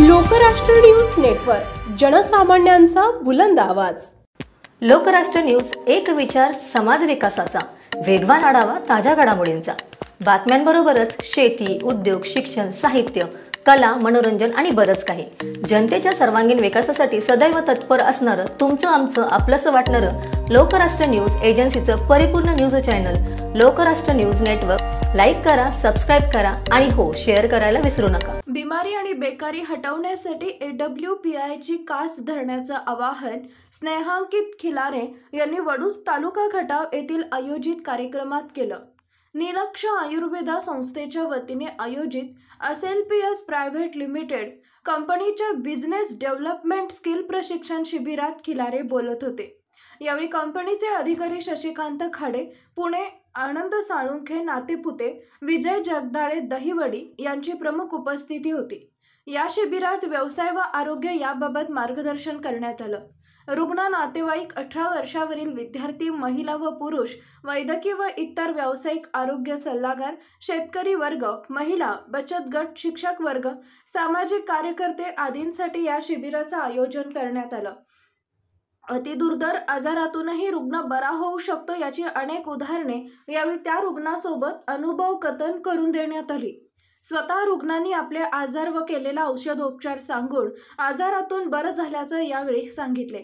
Lokrashtra news network, जनसामान्यांचा बुलंद आवाज। Lokrashtra news, एक विचार समाज विकासाचा, वेगवान आढावा ताज्या घडामोडींचा, बातम्यांबरोबरच शेती, उद्योग, शिक्षण, साहित्य, कला, मनोरंजन आणि बरंच काही। जनतेच्या सर्वांगीण विकासासाठी सदैव तत्पर असणारं, तुमचं आमचं आपलंसं वाटणारं लोकराष्ट्र न्यूज एजन्सीचं परिपूर्ण news channel Lokrashtra news network like करा, सबस्क्राइब करा आणि हो, शेअर करायला विसरू नका। बिमारी आणि बेकारी हटवण्यासाठी AWPI ची कास धरण्याचं आवाहन स्नेहांकित खिलारे यांनी वडूज तालुका खटाव येथील आयोजित कार्यक्रमात केलं। नीलक्ष आयुर्वेदा संस्थेच्या वतीने आयोजित SLPS प्रायव्हेट लिमिटेड कंपनीच्या बिझनेस डेव्हलपमेंट स्किल प्रशिक्षण शिबिरात खिलारे बोलत होते। यावेळी कंपनीचे अधिकारी शशिकांत खाडे, पुणे, आनंद साळुंखे नातेपुते, विजय जगदाळे दहिवडी यांची प्रमुख उपस्थिती होती। या शिबिरात व्यवसाय व आरोग्य याबाबत मार्गदर्शन करण्यात आलं। रुग्ण, नातेवाईक, 18 वर्षावरील विद्यार्थी, महिला व पुरुष, वैद्यकीय व इतर व्यावसायिक आरोग्य सल्लागार, शेतकरी वर्ग, महिला, बचत गट, शिक्षक वर्ग, सामाजिक कार्यकर्ते आदींसाठी या शिबिराचं आयोजन करण्यात आलं। अतिदुर्धर आजारातूनही रुग्ण बरा होऊ शकतो याची अनेक उदाहरणे यावेळी त्या रुग्णासोबत अनुभव कथन करून देण्यात आली। स्वतः रुग्णांनी आपले आजार व केलेला औषधोपचार सांगून आजारातून बरं झाल्याचं यावेळी सांगितले।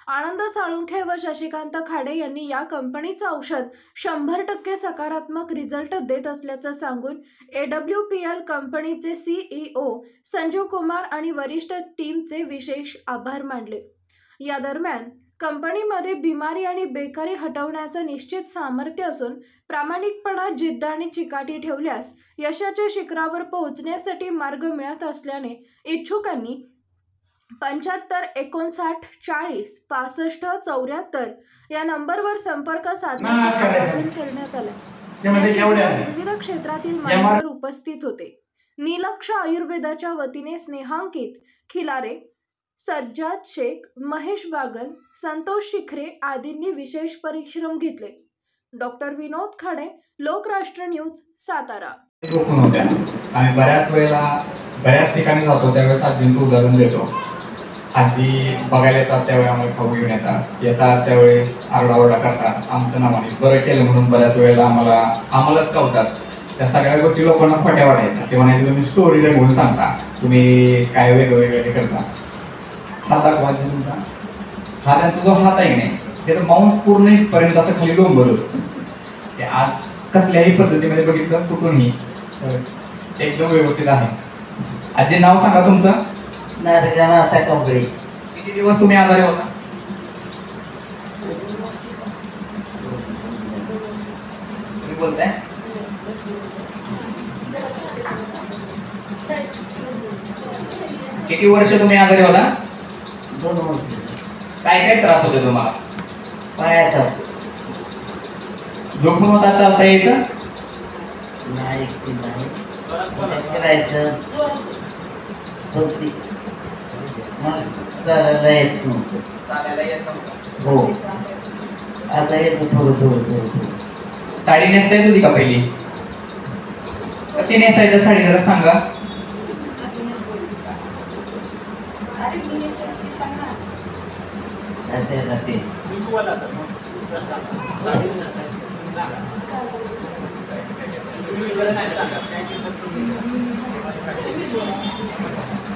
आनंद साळुंखे व शशिकांत खाडे यांनी या कंपनीचं औषध 100% सकारात्मक रिझल्ट देत असल्याचं सांगून AWPL कंपनीचे CEO संजीव कुमार आणि वरिष्ठ टीमचे विशेष आभार मानले। या दरम्यान कंपनीमध्ये बिमारी आणि बेकारी हटवण्याचं निश्चित सामर्थ्य असून प्रामाणिकपणा, जिद्द आणि चिकाटी ठेवल्यास यशाच्या शिखरावर पोहोचण्यासाठी मार्ग मिळत असल्याने इच्छुकांनी 75 59 40 65 74 या नंबरवर संपर्क साधण्याचं करण्यात आलं। विविध क्षेत्रातील मान्यवर उपस्थित होते। नीलक्ष आयुर्वेदाच्या वतीने स्नेहांकित खिलारे, सज्जाद शेख, महेश बागल, संतोष शिखरे आदींनी विशेष परिश्रम घेतले। डॉक्टर विनोद खाडे, लोकराष्ट्र न्यूज, सातारा। आम्ही बऱ्याच वेळेला बऱ्याच ठिकाणी जातो, त्यावेळेस आजींचं उदाहरण देतो। आजी बघायला येतात, त्यावेळी आम्हाला खाऊ घेऊन येतात त्यावेळेस आरडाओरडा करतात, आमचं नावाने बरं केलं म्हणून बऱ्याच वेळेला आम्हालाच कळतात। त्या सगळ्या गोष्टी लोकांना खोट्या वाटायच्या। ते म्हणायचे तुम्ही स्टोरी रंगवून सांगता, तुम्ही काय वेगवेगळे करता। हा दाखवा तुमचा, हा त्यांचा जो हात आहे नाही त्याचा मांस पूर्ण पर्यंत असं खाली डोंबर होतं। ते आज कसल्याही पद्धतीमध्ये बघितलं कुठूनही एकदम व्यवस्थित आहे। आजी, नाव सांगा तुमचं? किती दिवस तुम्ही आजारी होता? तुम्ही बोलताय? किती वर्ष तुम्ही आजारी होता? 2 वर्ष। काय काय त्रास होते तुम्हाला? पायाचा झोपून होता, चालता यायचं नाही, करायचं होती, चालायला येत नव्हतं। चालायला येत नव्हतं? हो, आता येतो थोडं। साडी नेसता येत होती का पहिली? कशी नेसायचं साडी जरा सांगा।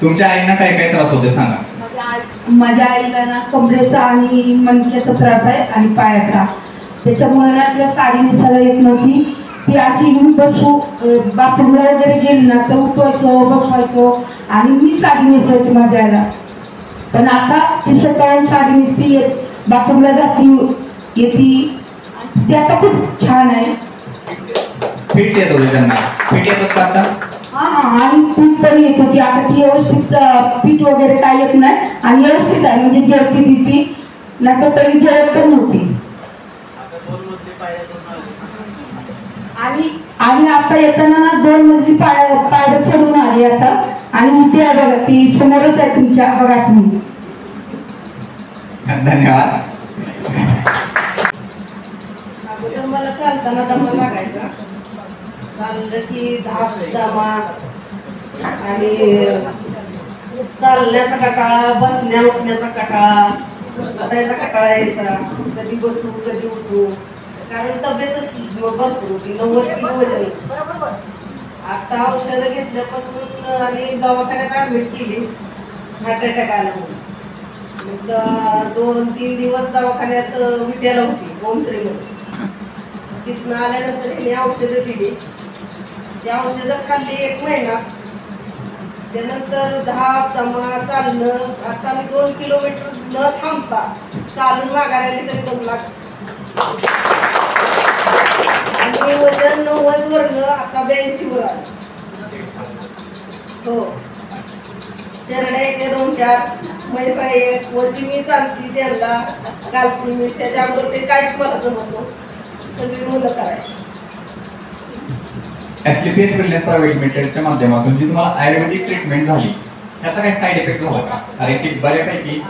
तुमच्या आईना काय काय त्रास होते सांगा? माझ्या आईला ना कमरेचा आणि मणक्याचा त्रास आहे आणि पायाचा, त्याच्यामुळे ना तिला साडी नेसायला येत नव्हती। ती अशी बसू, बाथरूमला वगैरे गेली ना तर उठवायचो, बसवायचो आणि मी साडी नेसायची माझ्या आईला। पण आता ती सकाळी साडी नेसती, बाथरूमला जाती येते, ती आता खूप छान आहे। फिट येत होते त्यांना? फिट येत आता? हा, आणि पीठ पण येत होती। आता ती व्यवस्थित पीठ वगैरे काय येत नाही आणि व्यवस्थित आहे, म्हणजे जेवती ती, नाही तर तरी जेवत पण नव्हती। आणि आता येताना ना 2 मजली पायऱ्या चढून आली आता, आणि इथे आहे बघा, ती समोरच आहे तुमच्या, बघा तुम्ही। धन्यवाद। मला चालताना दमा लागायचा, चाललं की धाप दमा आणि चालण्याचा कटाळा, बसण्या उठण्याचा कटाळा, बसायचा कटाळा यायचा, कधी बसू कधी उठू, कारण तब्येतच भरपूर होती, 90 किलो वजन होतं. आता औषधं घेतल्यापासून आणि दवाखान्यात ॲडमिट केली, हार्ट अटॅक आला म्हणून. मग 2-3 दिवस दवाखान्यात विट्याला होती ओमश्रीमध्ये. तिथनं आल्यानंतर तिने औषधं दिली. ती औषधं खाल्ली 1 महिना. त्यानंतर धाप दमा चालणं, आता मी 2 किलोमीटर न थांबता चालून माघारायला तरी 2 लाख. आणि वजन 90 वरनं आता 82 वर आलं. हो, शेरड्या येते 2-4, म्हैसा एक, वरची मी चालती त्यांना घालते मी, त्याच्यावर ते काहीच मला जमत नव्हतं, सगळी मुलं करायची. एसलीपीएस वेलनेस प्रायव्हेट लिमिटेडच्या माध्यमातून जी तुम्हाला आयुर्वेदिक ट्रीटमेंट झाली, त्याचा काही साईड इफेक्ट झाला का? कारण की बऱ्यापैकी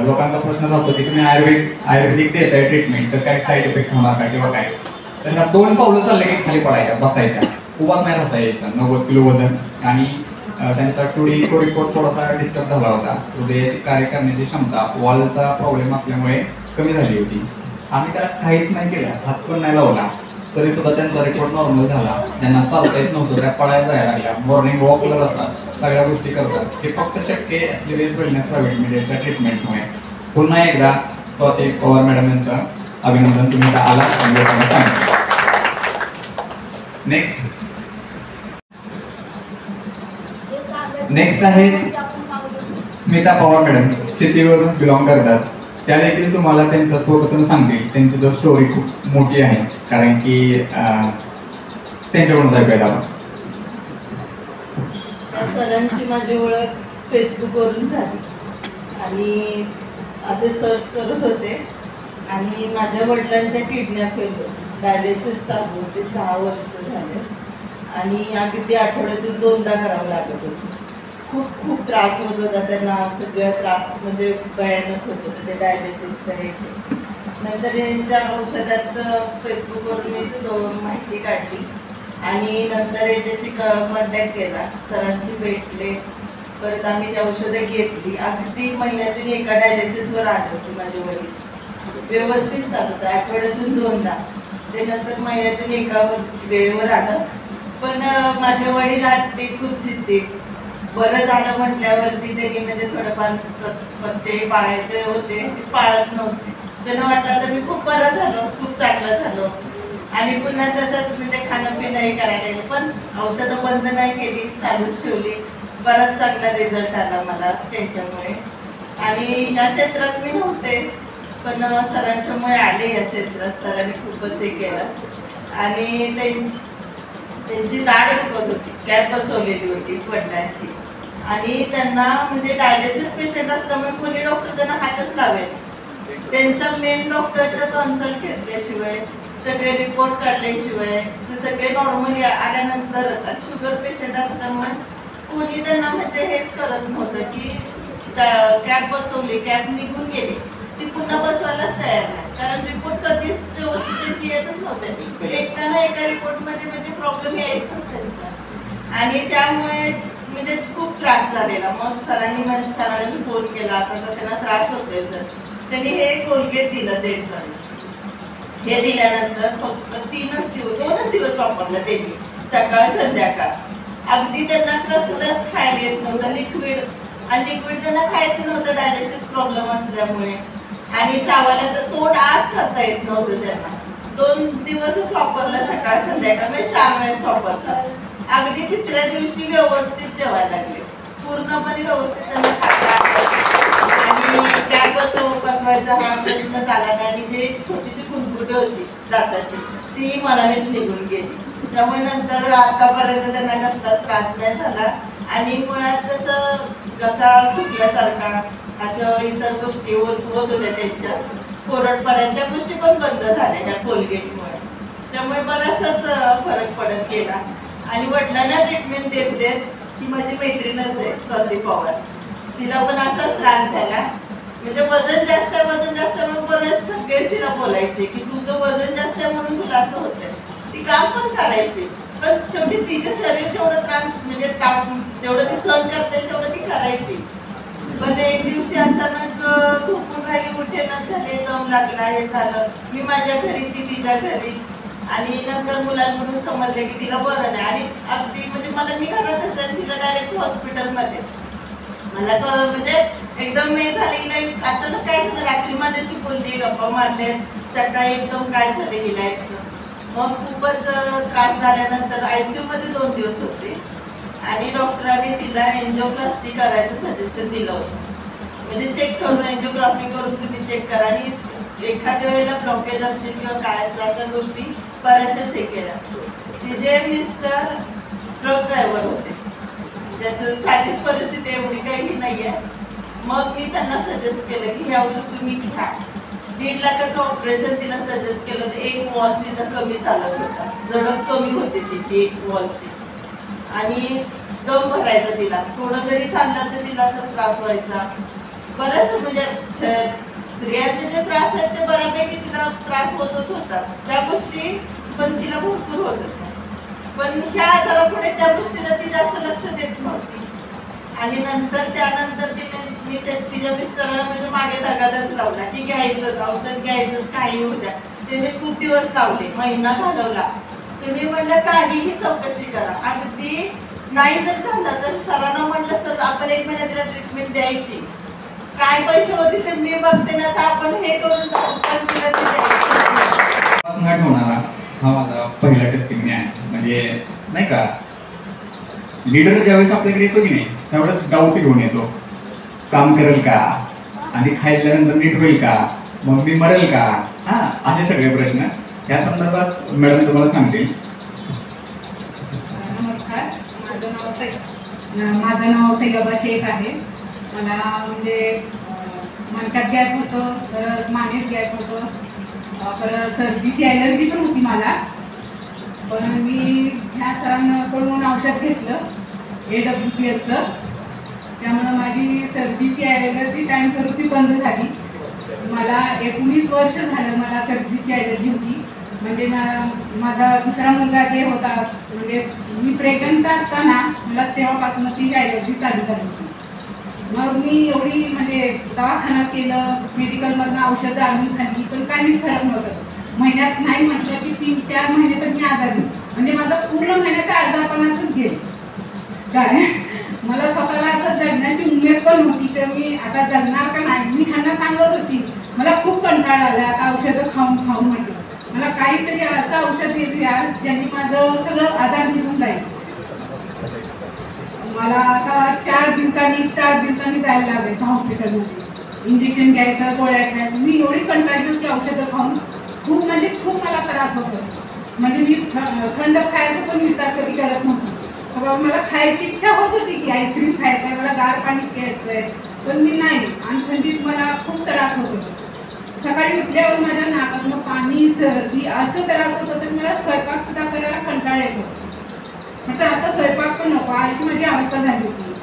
लोकांचा प्रश्न राहतो की तुम्ही आयुर्वेदिक देताय ट्रीटमेंट, तर काही साईड इफेक्ट होणार का किंवा काय? तर ह्या 2 पावलं चालले की खाली पडायच्या, बसायच्या, उभाच नाही राहता यायचं. 90 किलो वजन आणि त्यांचा रिपोर्ट थोडासा डिस्टर्ब झाला होता. हृदयाची कार्य करण्याची क्षमता, वॉलचा प्रॉब्लेम असल्यामुळे कमी झाली होती. आम्ही त्याला काहीच नाही केलं, हात पण नाही लावला, तरी सुद्धा त्यांचा रिपोर्ट नॉर्मल झाला. त्यांना चालता येत नव्हतं, त्या पळायला जायला लागल्या, मॉर्निंग वॉकला जातात, सगळ्या गोष्टी करतात. हे फक्त शक्य एसलीपीएस वेलनेस प्रायव्हेट लिमिटेडच्या ट्रीटमेंटमुळे. पुन्हा एकदा स्वाती पवार मॅडम यांचं अभिनंदन, तुम्ही इथं आला आणि लोकांना सांगितलं. नेक्स्ट आहे स्मिता पवार मॅडम, चित्तीवरून बिलॉंग करतात. त्या देखील तुम्हाला त्यांच्या स्वतःतून सांगतील. त्यांची जो स्टोरी खूप मोठी आहे, कारण की त्यांच्याकडून ऐकायला आपण. त्या सरांची माझी ओळख फेसबुकवरून झाली आणि असे सर्च करत होते आणि माझ्या वडिलांच्या किडन्या फेल होत्या, डायलिसिस चालू होते, 6 वर्ष झाले आणि अगदी आठवड्यातून 2दा करावं लागत होतं. खूप त्रास होत होता त्यांना, सगळं त्रास म्हणजे भयानक होत होतं ते डायलिसिसचं हे. नंतर यांच्या औषधाचं फेसबुकवरून मी माहिती काढली आणि नंतर याच्याशी कॉन्टॅक्ट केला, सरांशी भेटले. परत आम्ही ती औषधं घेतली. अगदी महिन्यातून 1 डायलिसिसवर आले होते माझे वडील, व्यवस्थित चालू होतं, आठवड्यातून 2दा. ते नंतर महिन्यातून 1 वेळेवर आलं. पण माझे वडील हट्टी, खूप जिद्दी. बरं झालं म्हटल्यावरती त्यांनी म्हणजे थोडंफार पत्ते पाळायचे होते, ते पाळत नव्हते. त्यांना वाटलं आता मी खूप बरं झालो, खूप चांगलं झालो आणि पुन्हा तसंच म्हणजे खाणं पिणंही करायला लागलं. पण औषधं बंद नाही केली, चालूच ठेवली. बराच चांगला रिझल्ट आला मला त्यांच्यामुळे. आणि या क्षेत्रात मी नव्हते, पण सरांच्यामुळे आले या क्षेत्रात. सरांनी खूपच हे केलं आणि त्यांची दाढ दुखत होती, कॅप बसवलेली होती वडिलांची आणि त्यांना म्हणजे डायलिसिस पेशंट असल्यामुळे कोणी डॉक्टर त्यांना हातच लावेल. त्यांच्या मेन डॉक्टरचं कन्सल्ट घेतल्याशिवाय, सगळे रिपोर्ट काढल्याशिवाय, ते सगळे नॉर्मली आल्यानंतरच, शुगर पेशंट असल्यामुळे कोणी त्यांना म्हणजे हेच करत नव्हतं की कॅप बसवली, कॅप निघून गेली, ती पुन्हा बसवायलाच तयार नाही. कारण रिपोर्ट कधीच व्यवस्थित त्यांची येतच नव्हते. एका रिपोर्टमध्ये म्हणजे प्रॉब्लेम यायचाच त्यांचा आणि त्यामुळे म्हणजे खूप त्रास झालेला. मग सरांनी मी फोन केला, असा त्यांना त्रास होतोय सर. त्यांनी हे कोलगेट दिलं डेंटल. हे दिल्यानंतर फक्त 2च दिवस वापरलं त्यांनी, सकाळ संध्याकाळ. अगदी त्यांना कसलंच खायला येत नव्हतं, लिक्विड त्यांना खायचं नव्हतं डायलिसिस प्रॉब्लेम असल्यामुळे. आणि चावायला तर तोंड आज करता येत नव्हतं त्यांना. 2 दिवसच वापरलं, सकाळ संध्याकाळ म्हणजे 4 वेळेस वापरलं. अगदी 3ऱ्या दिवशी व्यवस्थित जेवायला लागले, पूर्णपणे व्यवस्थित त्यांना खाता आणि कॅप बसवायचा हा प्रश्न झाला नाही. आणि जे छोटीशी खुणकुटे होती दाताची ती मनानेच निघून गेली. त्यामुळे नंतर आतापर्यंत त्यांना कसलाच त्रास नाही झाला आणि मुळात तसं घसा सुटल्यासारखा असं इतर गोष्टी होत होत्या त्यांच्या, कोरडपणाच्या गोष्टी पण बंद झाल्या त्या कोलगेटमुळे. त्यामुळे बराचसाच फरक पडत गेला. आणि वडिलांना ट्रीटमेंट देत ती माझी मैत्रीणच आहे स्वाती पवार, तिला पण असाच त्रास झाला. म्हणजे वजन जास्त आहे म्हणून बरेच सगळे तिला बोलायचे की तुझं वजन जास्त आहे म्हणून तुला असं होतंय. ती काम पण करायची, पण शेवटी तिचे शरीर जेवढं त्रास म्हणजे ताप जेवढं ती सहन करते तेवढं ती करायची. पण एक दिवशी अचानक झोपून राहिली, उठेनच झाले, दम लागला, हे झालं. मी माझ्या घरी, ती तिच्या घरी. आणि नंतर मुलांकडून समजले की तिला बरं नाही. आणि अगदी म्हणजे मला मी घरातच आहे, तिला डायरेक्ट हॉस्पिटलमध्ये. मला म्हणजे एकदम हे झालं हिला, अचानक काय झालं, रात्री माझ्याशी बोलली, गप्पा मारले, सकाळी एकदम काय झालं हिला एकदम. मग खूपच त्रास झाल्यानंतर ICU मध्ये 2 दिवस होते आणि डॉक्टरांनी तिला एन्जिओप्लास्टी करायचं सजेशन दिलं होतं. म्हणजे चेक करून, एन्जिओग्राफी करून तुम्ही चेक करा. आणि एखाद्या वेळेला ब्लॉकेज असतील किंवा काय असलं अशा गोष्टी बऱ्याचशाच हे केल्या. तिचे मिस्टर ट्रक ड्रायव्हर होते, जसं साधीच परिस्थिती एवढी काही नाही आहे. मग मी त्यांना सजेस्ट केलं की हे औषध तुम्ही घ्या. 1.5 लाखाचं ऑपरेशन तिला सजेस्ट केलं तर एक वॉल तिचा कमी चालत होता, झडप कमी होते तिची एक वॉलची. आणि दम भरायचा तिला, थोडं जरी चाललं तर तिला असा त्रास व्हायचा. बरंच म्हणजे स्त्रियांचे जे त्रास आहेत ते बऱ्यापैकी तिला त्रास होतच होता, त्या गोष्टी पण तिला भरपूर होत होत्या. पण ह्या आजारापुढे त्या गोष्टीला ती जास्त लक्ष देत नव्हती. आणि त्यानंतर मी तिच्या मिस्टरांना म्हणजे मागे दगादच लावला की घ्यायचंच औषध, घ्यायचंच, काही होत्या. त्याने खूप दिवस लावले, महिना घालवला. तुम्ही म्हणलं काहीही चौकशी करा, अगदी नाही जर झालं तर सरांना म्हणलं सर आपण 1 महिना तिला ट्रीटमेंट द्यायची, काय पैसे होते ते मी बघते ना, तर आपण हे करून होणारा हा माझा पहिला टेस्टिंग आहे. म्हणजे नाही का, लीडर ज्यावेळेस आपल्याकडे येतो की नाही त्यावेळेस डाऊट घेऊन येतो, काम करेल का, आणि खाल्ल्यानंतर नीट होईल का, मग मी मरेल का, हा असे सगळे प्रश्न या संदर्भात मॅडम तुम्हाला सांगतील. नमस्कार, माझं नाव तैयबा शेख आहे. मला म्हणजे मणक्यात गॅप होतं, परत मानेत गॅप होतं, परत सर्दीची ॲलर्जी पण होती मला. पण मी ह्या सरांकडून औषध घेतलं AWPLचं, त्यामुळं माझी सर्दीची ॲलर्जी कायमस्वरूपी बंद झाली. मला 19 वर्ष झालं मला सर्दीची ॲलर्जी होती. म्हणजे माझा दुसरा मुलगा जे होता, म्हणजे मी प्रेग्नंट असताना मला तेव्हापासून ती ॲलर्जी चालू झाली होती. मग मी एवढी म्हणजे दवाखाना केलं, मेडिकलमधून औषधं आणून खाल्ली, पण काहीच फरक नव्हतं. महिन्यात नाही म्हटलं की 3-4 महिने तर मी आजारी, म्हणजे माझा पूर्ण महिन्यात आजारपणातच गेले. काय मला स्वतःला असं जगण्याची उमेद पण नव्हती, तर मी आता जगणार का नाही. मी त्यांना सांगत होती मला खूप कंटाळा आला आता औषधं खाऊन खाऊन. म्हटलं मला काहीतरी असं औषध येते यार ज्यांनी माझं सगळं आजार निघून जाईल. मला आता 4 दिवसांनी जायला लागायचं हॉस्पिटलमध्ये, इंजेक्शन घ्यायचं, गोळ्या घ्यायचं. मी एवढी कंटाळली होती औषधं खाऊन, खूप म्हणजे खूप मला त्रास होतो. म्हणजे मी थंड खायचं पण विचार कधी करत नव्हती. मला खायची इच्छा होत होती की आईस्क्रीम खायचं आहे, मला गार पाणी प्यायचं आहे, पण मी नाही. आणि थंडीत मला खूप त्रास होत होता. सकाळी उठल्यावर माझ्या नाकातनं पाणी, सर्दी असं त्रास होत होतं की मला स्वयंपाकसुद्धा करायला कंटाळा येतो. म्हटलं आता स्वयंपाक पण नको, अशी माझी अवस्था झाली होती.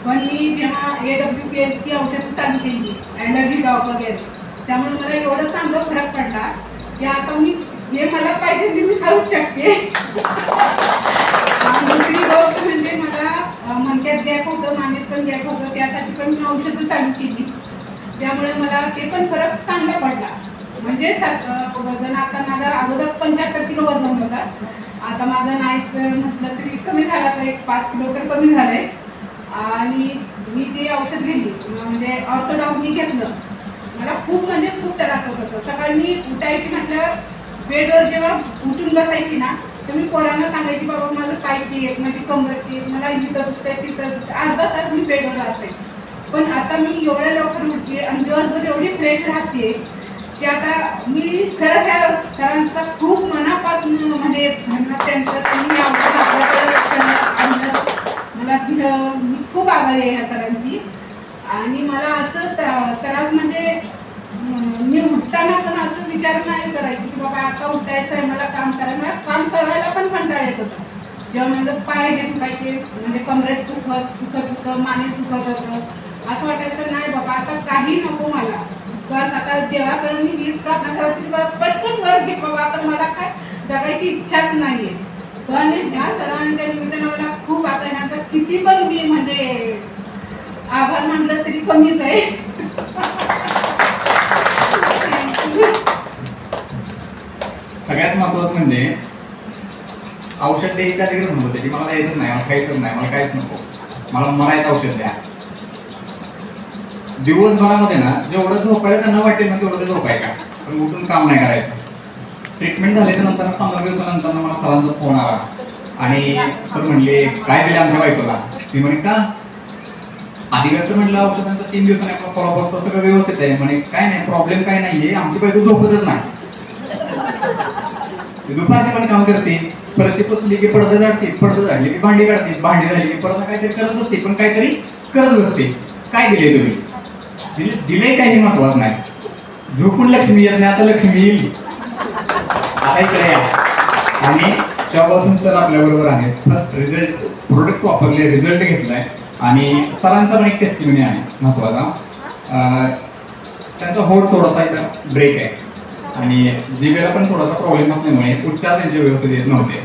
पण मी जेव्हा AWPLची औषधं चालू केली, ॲलर्जी ड्रॉप वगैरे, त्यामुळे मला एवढं चांगलं फरक पडला की आता मी जे मला पाहिजे ते मी खाऊच शकते. दुसरी गोष्ट म्हणजे मला मणक्यात गॅप होतं, मानेत पण गॅप होतं, त्यासाठी पण मी औषधं चालू केली. त्यामुळे मला ते पण फरक चांगला पडला. म्हणजे वजन आता माझा अगोदर 75 किलो वजन होता, आता माझं नाही म्हटलं तरी कमी झाला, तर 1-5 किलो तर कमी झालं आहे. आणि मी जे औषध घेतली म्हणजे ऑर्थोडॉग मी घेतलं, मला खूप म्हणजे खूप त्रास होत होता. सकाळी मी उठायची म्हटलं बेडवर जेव्हा उठून बसायची ना, तर मी पोरांना सांगायची बाबा माझं पायची एक, माझी कमरची एक, मला इथं दुखतंय तिथं दुखतंय, अर्धा तास मी बेडवर असायची. पण आता मी एवढ्या लवकर उठते आणि दिवसभर एवढी फ्रेश राहते की आता मी खरं ह्या सरांचा खूप मनापासून म्हणजे धन्यवाद त्यांचं. त्यांनी औषध आपल्याकडे मला मी खूप आभारी आहे ह्या सरांची. आणि मला असं त्रास म्हणजे मी उठताना पण असं विचार नाही करायची की बाबा आता उठायचं आहे, मला काम करायचं. मला काम करायला पण कंटाळा येत होता. जेव्हा माझं पाय हे दुखायचे, म्हणजे कमरेत दुखत होतं, मानेत दुखत होतं, असं वाटायचं नाही बाबा आता काही नको मला, बस आता जेव्हा करून मी हीच प्रार्थना करते पटकन वर घे बाबा, आता मला काय जगायची इच्छाच नाही आहे. पण ह्या सरांच्या निमित्तानं मला खूप आता ह्यांचा किती पण मी म्हणजे आभार मानलं तरी कमीच आहे. सगळ्यात महत्वाचं म्हणजे औषध द्यायच्या तिकडे म्हणत होते की मला द्यायचं नाही, मला खायचं नाही, मला काहीच नको, मला मरायचं औषध द्या. दिवसभरामध्ये ना जेवढं झोपायला त्यांना वाटेल ना तेवढं झोपाय का, पण उठून काम नाही करायचं. ट्रीटमेंट झाल्याच्या नंतर 15 दिवसानंतर मला सरांचा फोन आला आणि सर म्हणले काय दिले आमच्या बायकोला. मी म्हणे का, आधीकडचं म्हटलं औषधांचा 3 दिवसांनी आपण फॉलोअप असतो, सगळं व्यवस्थित आहे. म्हणे काय नाही, प्रॉब्लेम काय नाहीये, आमची बायको झोपतच नाही. दुपारची पण काम करते, फरशी पुसली की पडदा झाडते, पडदा झाडली की भांडी काढते, भांडी झाली की परत काहीतरी करत बसते, पण काहीतरी करत बसते. काय दिले तुम्ही, दिले काही महत्वाचं नाही. झोपून लक्ष्मी येत नाही, आता लक्ष्मी येईल. आता इकडे या. आणि तेव्हापासून सर आपल्या बरोबर आहेत. फर्स्ट रिझल्ट प्रोडक्ट्स वापरले, रिझल्ट घेतलाय. आणि सरांचा पण एक टेस्टिमनी आहे महत्वाचा. त्यांचा होड थोडासा इथं ब्रेक आहे आणि जिभेला पण थोडासा प्रॉब्लेम असल्यामुळे उच्चार त्यांचे व्यवस्थित येत नव्हते.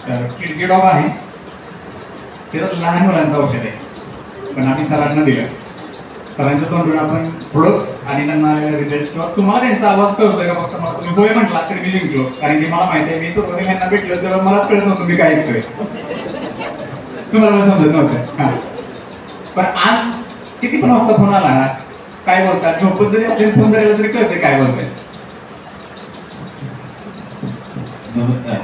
तर किडची डॉग आहे, त्याच्यात लहान मुलांचं औषध आहे, पण आम्ही सरांना दिलं. सरांच्या तोंडून आपण प्रोडक्ट्स आणि त्यांना आलेले रिझल्ट किंवा तुम्हाला त्यांचा आवाज कळतोय का, फक्त मला तुम्ही होय म्हटला तरी मी जिंकलो. कारण की मला माहिती आहे, मी सुरुवातीला यांना भेटलो तेव्हा मलाच कळत नव्हतं मी काय ऐकतोय, तुम्हाला मला समजत नव्हतं. हा, पण आज किती पण वाजता फोन आला ना, काय बोलतात, झोपत जरी आपल्याला फोन करायला तरी कळते काय बोलतोय. नमस्कार,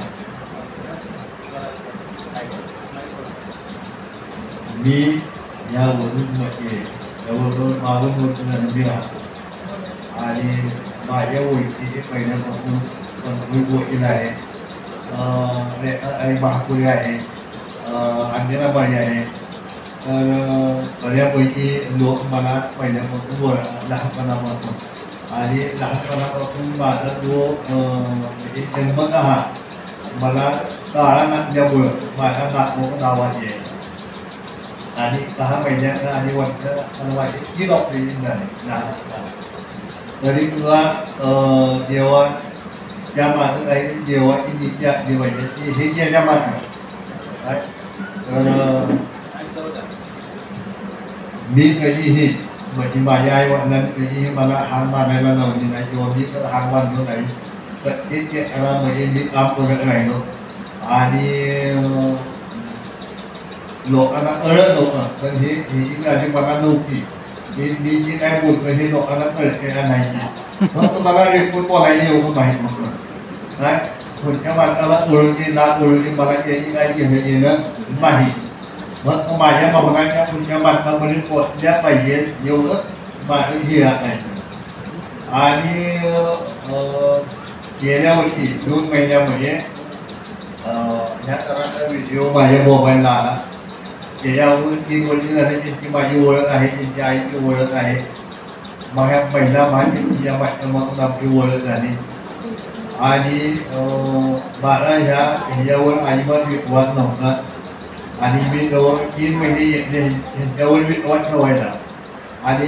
मी या वडूमध्ये जवळजवळ 52 वर्ष झालं मी राहतो आणि माझ्या ओळखीचे पहिल्यापासून 25 वकील आहे, महापुरी आहे, अंजनाबाई आहे. तर बऱ्यापैकी लोक मला पहिल्यापासून लहानपणापासून आणि लहानपणापासून माझा जो जन्मतः मला काळा नाचल्यामुळं माझ्या नातवाचं नावाचे आहे आणि 6 महिन्यानं आणि वर्षानं माझे 3 ऑपरेशन झाले लहान असताना. तरी सुद्धा जेव्हा त्या माझं काही जेव्हाची नीती असली पाहिजे ती हे गेल्या मात्र. तर मी कधीही म्हणजे माझ्या आई वडिलांनी कधीही मला हार मारायला लावली नाही किंवा मी तर हार मारलो नाही. प्रत्येक क्षेत्रामध्ये मी काम करत राहिलो आणि लोकांना कळत नव्हतं, पण हे जी गाडी मला नव्हती, हे मी जे काय बोलतो हे लोकांना कळतेला नाही. मग मला रेकॉर्ड बोलायला एवढं माहीत नव्हतं. काय कोणत्या माणसाला ओळखले ना ओळखले मला त्याची काय घेणं नाही. मग माझ्या भावनांच्या पुढच्या माणसापर्यंत पोचल्या पाहिजेत एवढं माझं ध्येय आहे. आणि गेल्या वर्षी 2 महिन्यामध्ये ह्या तऱ्हाचा व्हिडिओ माझ्या मोबाईलला आला. त्याच्यावरून 3 वर्ष झाले त्यांची माझी ओळख आहे, त्यांची आईची ओळख आहे, माझ्या पहिला भाग या माध्यमातून आपली ओळख झाली. आणि मला ह्याच्यावर अजिबात विश्वास नव्हता आणि मी जवळ 3 महिने घेतले ह्यांच्यावर विश्वास ठेवायला. आणि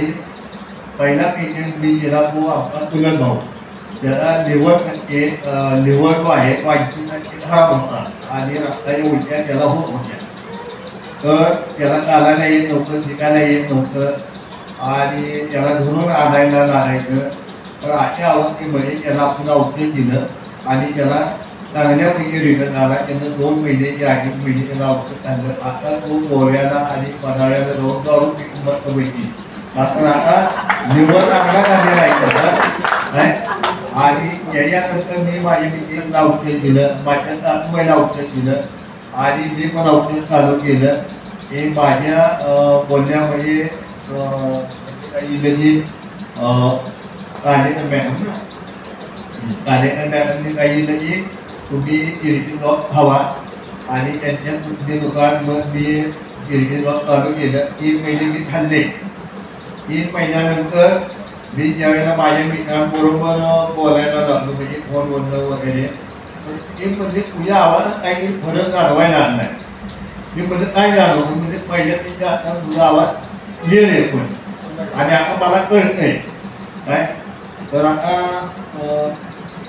पहिला पेशंट मी गेला तो आपला चुलत भाऊ, त्याला लिव्हर जो आहे तो 80% खराब होता आणि रक्ताच्या उलट्या त्याला होत होत्या. तर त्याला चालायला येत नव्हतं, शिकायला येत नव्हतं आणि त्याला धरून आणायला लागायचं. तर अशा अवस्थेमध्ये त्याला आपण औषध दिलं आणि त्याला चांगल्यापैकी रिटर्न आला. त्यानं 2 महिने ते 2.5 महिने त्याला औषध चांगलं. आता तो गोव्याला आणि पदाळ्याला जाऊन दारू किंमत पैकी मात्र आता लिव्हर चांगला झालेला आहे त्याचा. आणि याच्यानंतर मी माझ्या मित्रांना औषध दिलं, माझ्या सासूबाईला औषध दिलं आणि मी पण औषध चालू केलं. हे माझ्या बोलण्यामध्ये काही जी कालेकर मॅडमनी काही की तुम्ही किरकिर जॉब खावा आणि त्यांच्या तुमचे दुकान मग मी किरकिर जॉब चालू केलं. 3 महिने मी खाल्ले. 3 महिन्यानंतर मी ज्यावेळेला माझ्या मित्रांबरोबर बोलायला लागलो म्हणजे फोन बोलणं वगैरे, तर ते म्हणजे तुझ्या आवाजात काही फरक जाणवायला लागला नाही. मी म्हणजे काय जाणवलं म्हणजे पहिल्यापेक्षा आता तुझा आवाज क्लिअर येतो आणि आता मला कळत आहे काय. तर आता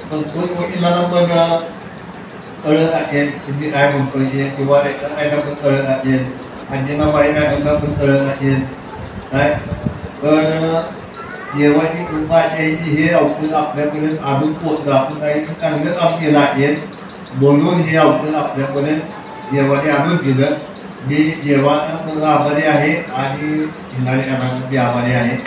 संतोष वकिलांना पण कळत असेल तुम्ही काय म्हणतोय किंवा रेखायला पण कळत असेल अंजना बाई मॅडमला पण कळत असेल काय तर देवाची कृपा आहे हे औषध आपल्यापर्यंत आणून पोहोचलं. आपण काही चांगलं काम केलं आहे म्हणून हे औषध आपल्यापर्यंत देवाने आणून दिलं. मी देवाचा आभारी आहे आणि खिलारी यांना आभारी आहे.